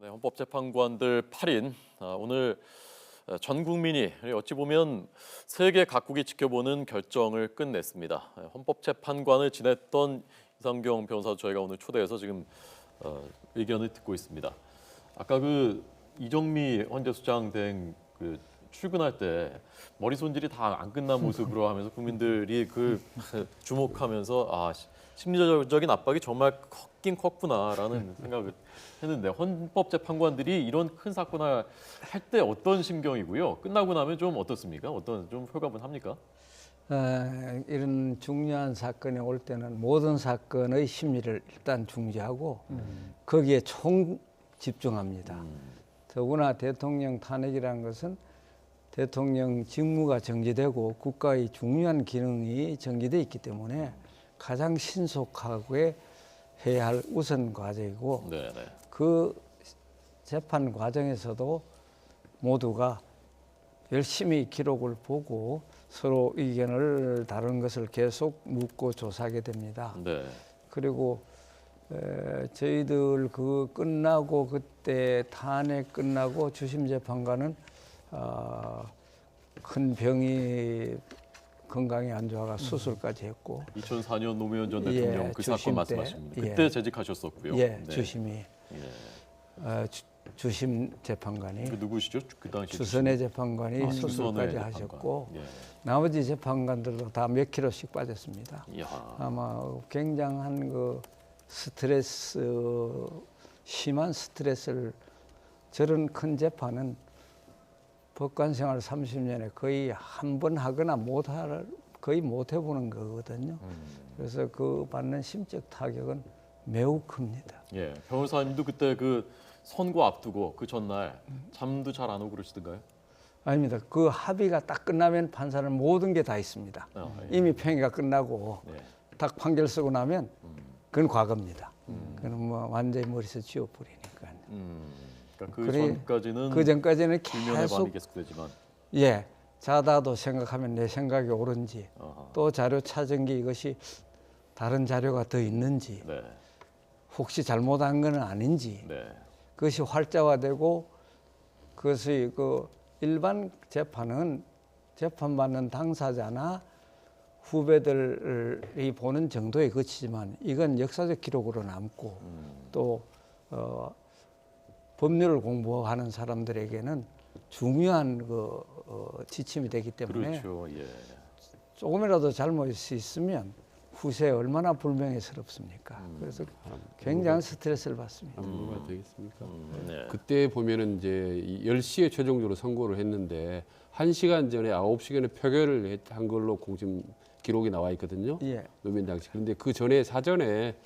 네, 헌법재판관들 8인 오늘 전 국민이 어찌 보면 세계 각국이 지켜보는 결정을 끝냈습니다. 헌법재판관을 지냈던 이상경 변호사 저희가 오늘 초대해서 지금 의견을 듣고 있습니다. 아까 그 이정미 헌재소장 출근할 때 머리 손질이 다 안 끝난 모습으로 하면서 국민들이 주목하면서 심리적인 압박이 정말 컸긴 컸구나라는 생각을 했는데 헌법재판관들이 이런 큰 사건을 할 때 어떤 심경이고요? 끝나고 나면 좀 어떻습니까? 좀 홀가분합니까? 이런 중요한 사건이 올 때는 모든 사건의 심리를 일단 중지하고 거기에 총 집중합니다. 더구나 대통령 탄핵이라는 것은 대통령 직무가 정지되고 국가의 중요한 기능이 정지되어 있기 때문에 가장 신속하게 해야 할 우선 과제이고 그 재판 과정에서도 모두가 열심히 기록을 보고 서로 의견을 다른 것을 계속 묻고 조사하게 됩니다. 그리고 저희들 끝나고 그때 탄핵 끝나고 주심 재판관은 큰 병이 건강이 안 좋아가 수술까지 했고 2004년 노무현 전 대통령 그 사건 말씀하십니다. 그때 재직하셨었고요. 주심이 주심 재판관이 누구시죠? 그 당시 주선의 재판관이 수술까지 하셨고 나머지 재판관들도 다 몇 킬로씩 빠졌습니다. 아마 굉장한 심한 스트레스를 저런 큰 재판은 법관 생활 30년에 거의 한 번 하거나 거의 못 해보는 거거든요. 그래서 그 받는 심적 타격은 매우 큽니다. 변호사님도 그때 선고 앞두고 그 전날 잠도 잘 안 오고 그러시던가요? 아닙니다. 그 합의가 딱 끝나면 판사는 모든 게 다 있습니다. 이미 평의가 끝나고 딱 판결 쓰고 나면 그건 과거입니다. 그건 완전히 머리에서 지워버리니까요. 그 전까지는 계속 계속되지만 자다도 생각하면 내 생각이 옳은지 또 자료 찾은 게 이것이 다른 자료가 더 있는지 혹시 잘못한 건 아닌지 그것이 활자화되고 그것이 일반 재판은 재판받는 당사자나 후배들이 보는 정도에 그치지만 이건 역사적 기록으로 남고 또 법률을 공부하는 사람들에게는 중요한 지침이 되기 때문에 조금이라도 잘못이 있으면 후세에 얼마나 불명예스럽습니까? 그래서 굉장한 스트레스를 받습니다. 뭐가 되겠습니까? 그때 보면은 이제 10시에 최종적으로 선고를 했는데 1시간 전에 9시간에 표결을 한 걸로 공심 기록이 나와 있거든요. 노무현 당시. 그런데 그 전에 사전에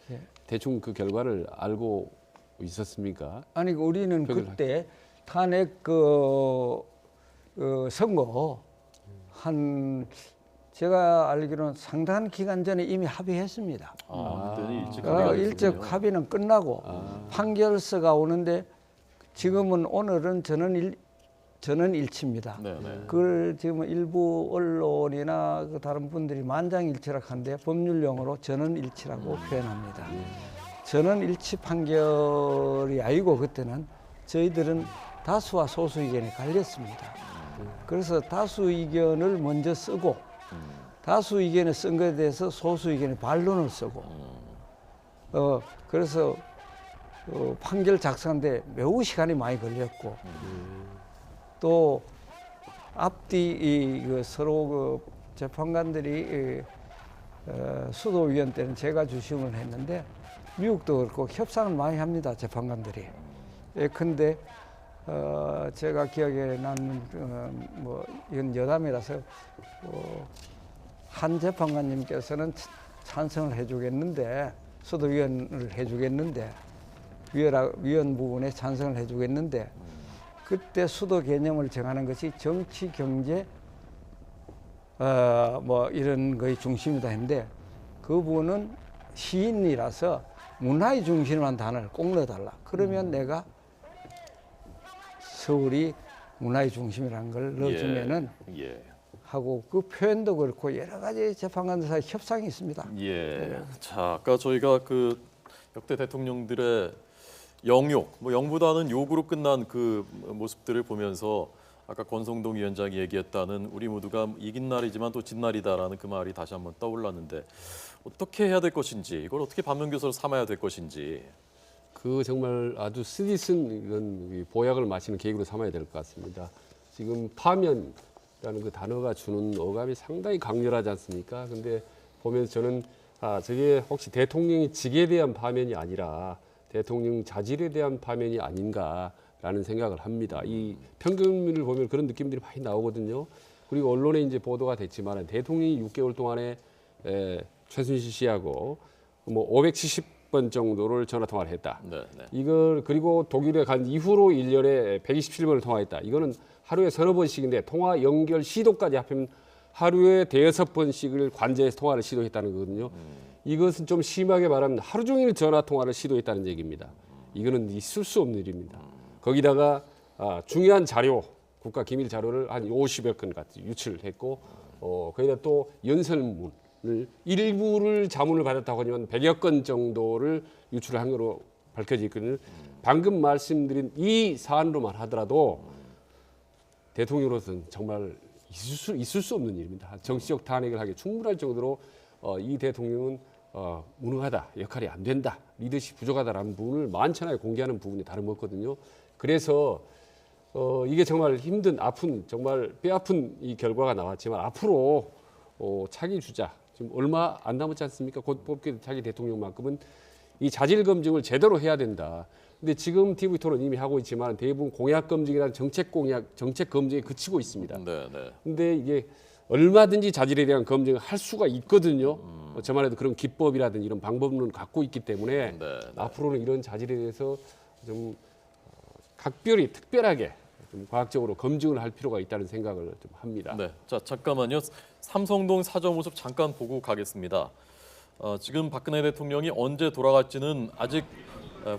대충 그 결과를 알고 있었습니까? 아니 우리는 그때 탄핵 선고 제가 알기로는 상당한 기간 전에 이미 합의했습니다. 그때는 일찍 합의는 끝나고 판결서가 오는데 지금은 오늘은 저는 일치입니다. 그걸 지금 일부 언론이나 다른 분들이 만장일치라고 하는데 법률용어로 저는 일치라고 표현합니다. 저는 일치 판결이 아니고 그때는 저희들은 다수와 소수 의견이 갈렸습니다. 그래서 다수 의견을 먼저 쓰고 다수 의견을 쓴 것에 대해서 소수 의견의 반론을 쓰고 그래서 판결 작성하는데 매우 시간이 많이 걸렸고 또 앞뒤 서로 재판관들이 수도위원 때는 제가 주심을 했는데 미국도 그렇고 협상을 많이 합니다. 재판관들이. 근데 제가 기억에 남는 이건 여담이라서 한 재판관님께서는 찬성을 해주겠는데 수도위원을 해주겠는데 위원 부분에 찬성을 해주겠는데 그때 수도 개념을 정하는 것이 정치, 경제 이런 거의 중심이다 했는데 그분은 시인이라서 문화의 중심이라는 단어를 꼭 넣어달라. 그러면 내가 서울이 문화의 중심이라는 걸 넣어주면은 하고 그 표현도 그렇고 여러 가지 재판관들 사이 협상이 있습니다. 자, 아까 저희가 역대 대통령들의 영욕, 뭐 영보다는 욕으로 끝난 그 모습들을 보면서 아까 권성동 위원장이 얘기했다는 우리 모두가 이긴 날이지만 또 진 날이다라는 그 말이 다시 한번 떠올랐는데 어떻게 해야 될 것인지, 이걸 어떻게 반면교사로 삼아야 될 것인지. 그 정말 아주 쓰디쓴 이런 보약을 마시는 계획으로 삼아야 될 것 같습니다. 지금 파면이라는 그 단어가 주는 어감이 상당히 강렬하지 않습니까? 근데 보면서 저는 저게 혹시 대통령의 직에 대한 파면이 아니라 대통령 자질에 대한 파면이 아닌가라는 생각을 합니다. 이 평균을 보면 그런 느낌들이 많이 나오거든요. 그리고 언론에 이제 보도가 됐지만 대통령이 6개월 동안에 최순실 씨하고 뭐 570번 정도를 전화 통화를 했다. 이걸 그리고 독일에 간 이후로 1년에 127번을 통화했다. 이거는 하루에 서너 번씩인데 통화 연결 시도까지 합하면 하루에 5번씩을 관제해서 통화를 시도했다는 거거든요. 이것은 좀 심하게 말하면 하루 종일 전화 통화를 시도했다는 얘기입니다. 이거는 있을 수 없는 일입니다. 거기다가 중요한 자료, 국가 기밀 자료를 한 50여 건 같이 유출했고, 거기다 또 연설문을 일부를 자문을 받았다고 하지만 100여 건 정도를 유출한 거로 밝혀져 있거든요. 방금 말씀드린 이 사안으로만 하더라도 대통령으로서는 정말 있을 수 없는 일입니다. 정치적 탄핵을 하기 충분할 정도로 이 대통령은 무능하다, 역할이 안 된다, 리더십 부족하다라는 부분을 만천하에 공개하는 부분이 다름없거든요. 그래서 이게 정말 힘든, 아픈, 정말 뼈아픈 이 결과가 나왔지만 앞으로 차기 주자, 지금 얼마 안 남았지 않습니까? 곧 뽑게 차기 대통령만큼은 이 자질 검증을 제대로 해야 된다. 근데 지금 TV 토론 이미 하고 있지만 대부분 공약 검증이란 정책 검증에 그치고 있습니다. 근데 이게 얼마든지 자질에 대한 검증을 할 수가 있거든요. 저만 해도 그런 기법이라든지 이런 방법론을 갖고 있기 때문에 앞으로는 이런 자질에 대해서 좀 각별히 특별하게 좀 과학적으로 검증을 할 필요가 있다는 생각을 좀 합니다. 네, 자 잠깐만요. 삼성동 사저 모습 잠깐 보고 가겠습니다. 지금 박근혜 대통령이 언제 돌아갈지는 아직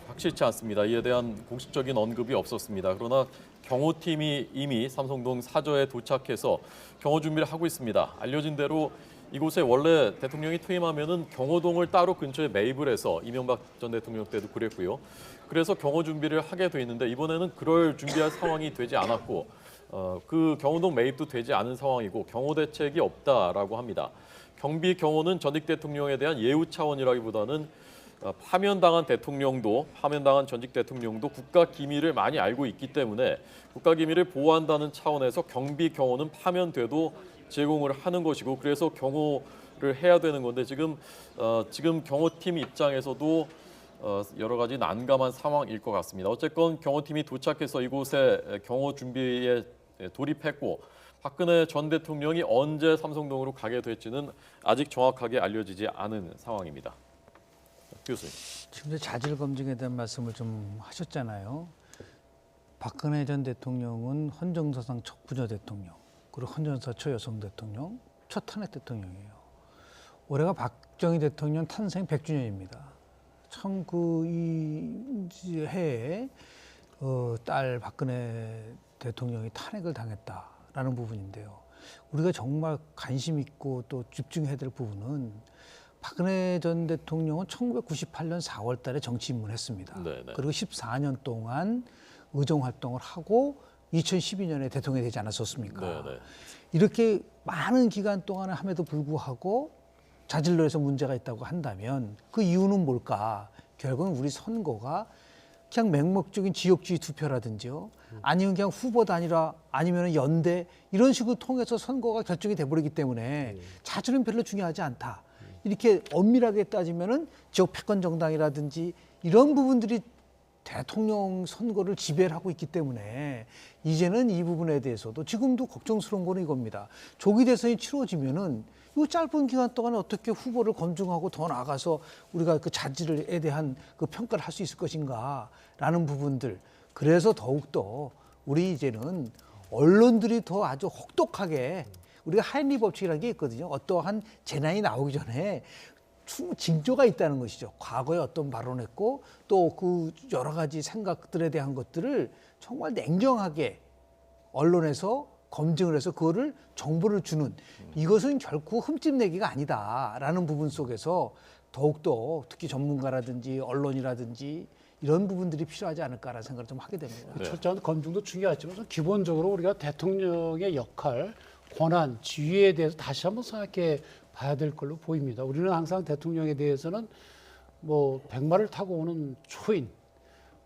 확실치 않습니다. 이에 대한 공식적인 언급이 없었습니다. 그러나 경호팀이 이미 삼성동 사저에 도착해서 경호 준비를 하고 있습니다. 알려진 대로 이곳에 원래 대통령이 퇴임하면은 경호동을 따로 근처에 매입을 해서 이명박 전 대통령 때도 그랬고요. 그래서 경호 준비를 하게 돼 있는데 이번에는 그럴 준비할 상황이 되지 않았고 그 경호동 매입도 되지 않은 상황이고 경호 대책이 없다라고 합니다. 경비 경호는 전직 대통령에 대한 예우 차원이라기보다는 파면당한 대통령도 파면당한 전직 대통령도 국가 기밀을 많이 알고 있기 때문에 국가 기밀을 보호한다는 차원에서 경비 경호는 파면돼도 제공을 하는 것이고 그래서 경호를 해야 되는 건데 지금 경호팀 입장에서도 여러 가지 난감한 상황일 것 같습니다. 어쨌건 경호팀이 도착해서 이곳에 경호 준비에 돌입했고 박근혜 전 대통령이 언제 삼성동으로 가게 될지는 아직 정확하게 알려지지 않은 상황입니다. 교수님. 지금 자질 검증에 대한 말씀을 좀 하셨잖아요. 박근혜 전 대통령은 헌정사상 첫 부녀 대통령, 그리고 헌정사 첫 여성 대통령, 첫 탄핵 대통령이에요. 올해가 박정희 대통령 탄생 100주년입니다. 참 이 해에 딸 박근혜 대통령이 탄핵을 당했다라는 부분인데요. 우리가 정말 관심 있고 또 집중해야 될 부분은 박근혜 전 대통령은 1998년 4월 달에 정치 입문했습니다. 그리고 14년 동안 의정 활동을 하고 2012년에 대통령이 되지 않았었습니까? 이렇게 많은 기간 동안에 함에도 불구하고 자질로에서 문제가 있다고 한다면 그 이유는 뭘까? 결국은 우리 선거가 그냥 맹목적인 지역주의 투표라든지요. 아니면 그냥 후보 단일화 아니면 연대 이런 식으로 통해서 선거가 결정이 돼버리기 때문에 자질은 별로 중요하지 않다. 이렇게 엄밀하게 따지면은 지역 패권 정당이라든지 이런 부분들이 대통령 선거를 지배를 하고 있기 때문에 이제는 이 부분에 대해서도 지금도 걱정스러운 거는 이겁니다. 조기 대선이 치러지면은 이 짧은 기간 동안에 어떻게 후보를 검증하고 더 나아가서 우리가 그 자질에 대한 그 평가를 할 수 있을 것인가라는 부분들. 그래서 더욱더 우리 이제는 언론들이 더 아주 혹독하게 우리가 하인리 법칙이라는 게 있거든요. 어떠한 재난이 나오기 전에 징조가 있다는 것이죠. 과거에 어떤 발언했고 또 그 여러 가지 생각들에 대한 것들을 정말 냉정하게 언론에서 검증을 해서 그거를 정보를 주는 이것은 결코 흠집내기가 아니다라는 부분 속에서 더욱더 특히 전문가라든지 언론이라든지 이런 부분들이 필요하지 않을까라는 생각을 좀 하게 됩니다. 그 철저한 검증도 중요하지만 기본적으로 우리가 대통령의 역할, 권한, 지위에 대해서 다시 한번 생각해 봐야 될 걸로 보입니다. 우리는 항상 대통령에 대해서는 뭐 백마를 타고 오는 초인,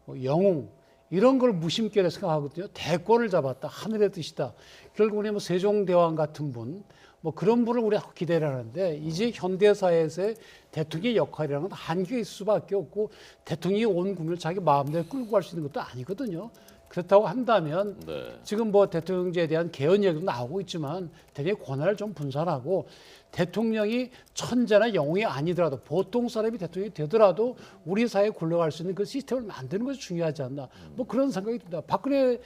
뭐 영웅 이런 걸 무심결에 생각하거든요. 대권을 잡았다, 하늘의 뜻이다. 결국은 뭐 세종대왕 같은 분, 뭐 그런 분을 우리가 기대를 하는데 이제 현대사회에서의 대통령의 역할이라는 건 한계가 있을 수밖에 없고 대통령이 온 국민을 자기 마음대로 끌고 갈 수 있는 것도 아니거든요. 그렇다고 한다면 지금 뭐 대통령제에 대한 개헌 얘기도 나오고 있지만 대통령의 권한을 좀 분산하고 대통령이 천재나 영웅이 아니더라도 보통 사람이 대통령이 되더라도 우리 사회에 굴러갈 수 있는 그 시스템을 만드는 것이 중요하지 않나 뭐 그런 생각이 듭니다. 박근혜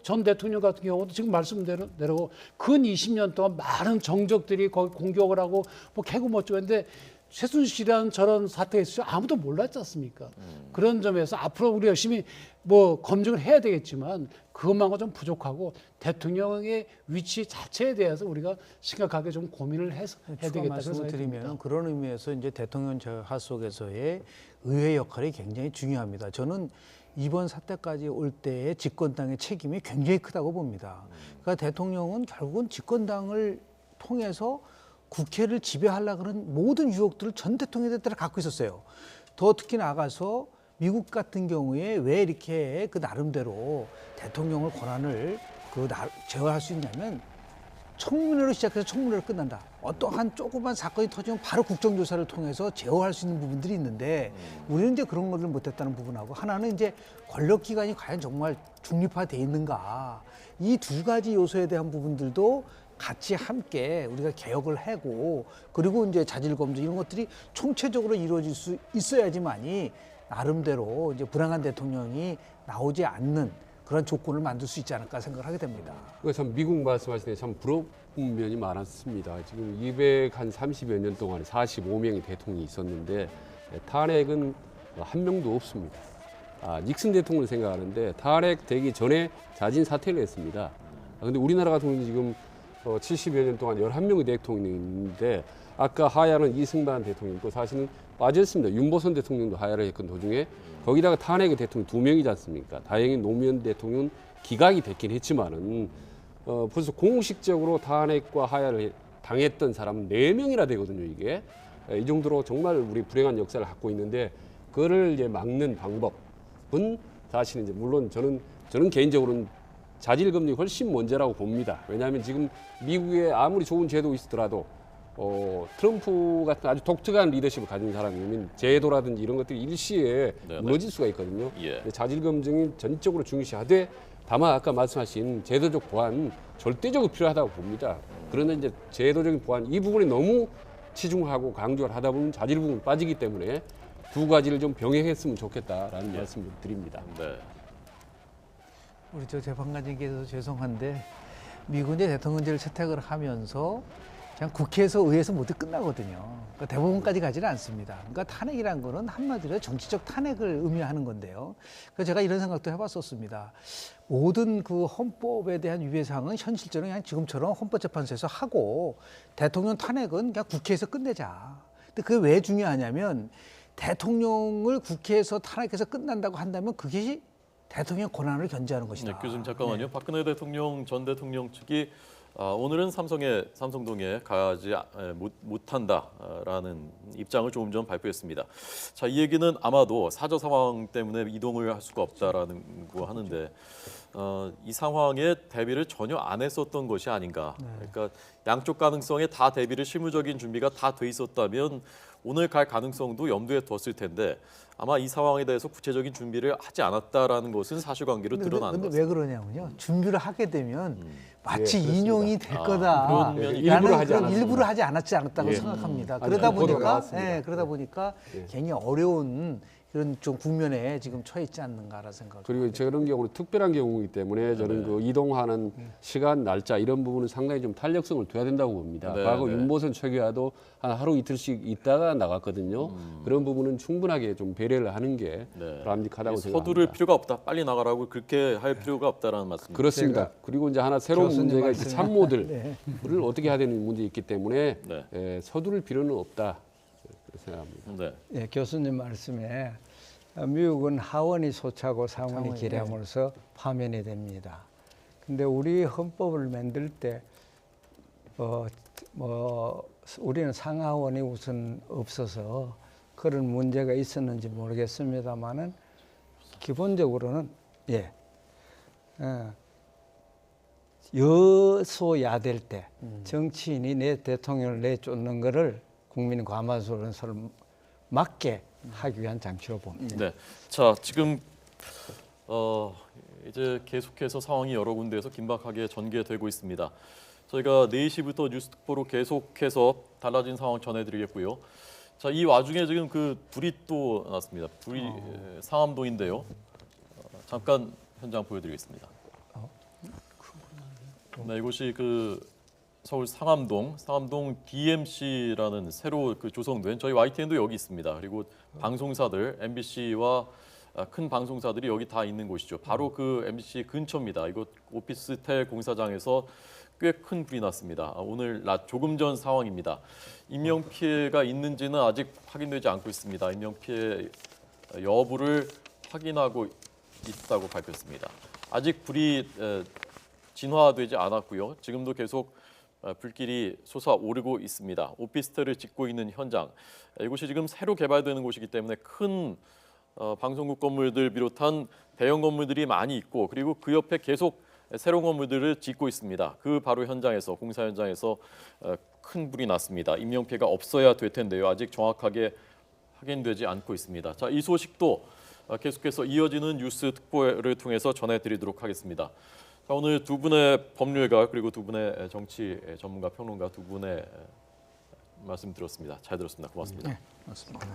전 대통령 같은 경우도 지금 말씀대로 근 20년 동안 많은 정적들이 거기 공격을 하고 뭐 캐고 멋지고 했는데 최순실이라는 저런 사태가 있을 줄 아무도 몰랐지 않습니까? 그런 점에서 앞으로 우리 열심히 뭐 검증을 해야 되겠지만 그것만과 좀 부족하고 대통령의 위치 자체에 대해서 우리가 심각하게 좀 고민을 해서 해야 되겠다. 말씀을 드리면 그런 의미에서 이제 대통령 제화 속에서의 의회 역할이 굉장히 중요합니다. 저는 이번 사태까지 올 때의 집권당의 책임이 굉장히 크다고 봅니다. 그러니까 대통령은 결국은 집권당을 통해서 국회를 지배하려고 하는 모든 유혹들을 전 대통령에 따라 갖고 있었어요. 더 특히 나아가서 미국 같은 경우에 왜 이렇게 그 나름대로 대통령을 권한을 제어할 수 있냐면 청문회로 시작해서 청문회로 끝난다. 어떠한 조그만 사건이 터지면 바로 국정조사를 통해서 제어할 수 있는 부분들이 있는데 우리는 이제 그런 것을 못했다는 부분하고 하나는 이제 권력기관이 과연 정말 중립화돼 있는가 이 두 가지 요소에 대한 부분들도 같이 함께 우리가 개혁을 하고 그리고 이제 자질검증 이런 것들이 총체적으로 이루어질 수 있어야지만이 나름대로 이제 불행한 대통령이 나오지 않는 그런 조건을 만들 수 있지 않을까 생각을 하게 됩니다. 참 미국 말씀하실 때 참 부러운 면이 많았습니다. 지금 230여 년 동안 45명의 대통령이 있었는데 탄핵은 한 명도 없습니다. 닉슨 대통령을 생각하는데 탄핵되기 전에 자진 사퇴를 했습니다. 그런데 우리나라 같은 경우는 지금 70여 년 동안 11명의 대통령이 있는데 아까 하야는 이승만 대통령도 사실은 빠졌습니다. 윤보선 대통령도 하야를 했건 도중에 거기다가 탄핵의 대통령 2명이지 않습니까? 다행히 노무현 대통령은 기각이 됐긴 했지만은 벌써 공식적으로 탄핵과 하야를 당했던 사람은 4명이나 되거든요, 이게. 이 정도로 정말 우리 불행한 역사를 갖고 있는데 그거를 이제 막는 방법은 사실은 이제 물론 저는 개인적으로는 자질금리 훨씬 먼저라고 봅니다. 왜냐하면 지금 미국에 아무리 좋은 제도 있더라도 트럼프 같은 아주 독특한 리더십을 가진 사람이면 제도라든지 이런 것들이 일시에 무너질 수가 있거든요. 자질검증이 전적으로 중시하되 다만 아까 말씀하신 제도적 보완 절대적으로 필요하다고 봅니다. 그러나 이제 제도적인 보완 이 부분에 너무 치중하고 강조를 하다 보면 자질 부분이 빠지기 때문에 두 가지를 좀 병행했으면 좋겠다라는 말씀을 드립니다. 우리 재판관님께서 죄송한데 미국은 이제 대통령제를 채택을 하면서 그냥 국회에서 의회에서 모두 끝나거든요. 그러니까 대법원까지 가지는 않습니다. 그러니까 탄핵이라는 거는 한마디로 정치적 탄핵을 의미하는 건데요. 그래서 제가 이런 생각도 해봤었습니다. 모든 그 헌법에 대한 위배사항은 현실적으로 그냥 지금처럼 헌법재판소에서 하고 대통령 탄핵은 그냥 국회에서 끝내자. 근데 그게 왜 중요하냐면 대통령을 국회에서 탄핵해서 끝난다고 한다면 그게 대통령 권한을 견제하는 것이다. 네, 교수님 잠깐만요. 박근혜 대통령 전 대통령 측이 오늘은 삼성동에 가지 못한다라는 입장을 조금 전 발표했습니다. 자, 이 얘기는 아마도 사저 상황 때문에 이동을 할 수가 없다라는 거 하는데 이 상황에 대비를 전혀 안 했었던 것이 아닌가. 그러니까 양쪽 가능성에 다 대비를 실무적인 준비가 다 돼 있었다면 오늘 갈 가능성도 염두에 뒀을 텐데 아마 이 상황에 대해서 구체적인 준비를 하지 않았다라는 것은 사실관계로 드러나는 것 같습니다. 근데 왜 그러냐면요. 준비를 하게 되면 마치 인용이 될 그런 면이 일부러 하지 않았다고 생각합니다. 그러다 보니까 굉장히 어려운 그런 좀 국면에 지금 처해 있지 않는가라는 생각. 그리고 저런 경우는 특별한 경우이기 때문에 저는 그 이동하는 시간, 날짜 이런 부분은 상당히 좀 탄력성을 둬야 된다고 봅니다. 과거 윤보선 최규하도 한 하루 이틀씩 있다가 나갔거든요. 그런 부분은 충분하게 좀 배려를 하는 게 바람직하다고 생각합니다. 서두를 필요가 없다. 빨리 나가라고 그렇게 할 필요가 없다라는 말씀입니다. 그렇습니다. 그리고 이제 하나 새로운 문제가 이제 참모들을 어떻게 해야 되는 문제 있기 때문에 서두를 필요는 없다. 생각합니다. 교수님 말씀에 미국은 하원이 소차고 상원이 기량으로서 파면이 됩니다. 근데 우리 헌법을 만들 때 우리는 상하원이 우선 없어서 그런 문제가 있었는지 모르겠습니다만은 기본적으로는 여소야될 때 정치인이 내 대통령을 내쫓는 것을 국민 과반수를 막게 하기 위한 장치로 봅니다. 네, 자 지금 이제 계속해서 상황이 여러 군데에서 긴박하게 전개되고 있습니다. 저희가 4시부터 뉴스특보로 계속해서 달라진 상황 전해드리겠고요. 자, 이 와중에 지금 그 불이 또 났습니다. 불이 상암동인데요. 잠깐 현장 보여드리겠습니다. 네, 이곳이 그 서울 상암동 DMC라는 새로 그 조성된 저희 YTN도 여기 있습니다. 그리고 방송사들 MBC와 큰 방송사들이 여기 다 있는 곳이죠. 바로 그 MBC 근처입니다. 이곳 오피스텔 공사장에서 꽤 큰 불이 났습니다. 오늘 낮 조금 전 상황입니다. 인명 피해가 있는지는 아직 확인되지 않고 있습니다. 인명 피해 여부를 확인하고 있다고 밝혔습니다. 아직 불이 진화되지 않았고요. 지금도 계속 불길이 솟아오르고 있습니다. 오피스텔을 짓고 있는 현장. 이곳이 지금 새로 개발되는 곳이기 때문에 큰 방송국 건물들 비롯한 대형 건물들이 많이 있고 그리고 그 옆에 계속 새로운 건물들을 짓고 있습니다. 그 바로 현장에서 공사 현장에서 큰 불이 났습니다. 인명 피해가 없어야 될 텐데요. 아직 정확하게 확인되지 않고 있습니다. 자, 이 소식도 계속해서 이어지는 뉴스 특보를 통해서 전해드리도록 하겠습니다. 자, 오늘 두 분의 법률가 그리고 두 분의 정치 전문가 평론가 두 분의 말씀 들었습니다. 잘 들었습니다. 고맙습니다. 네, 맞습니다.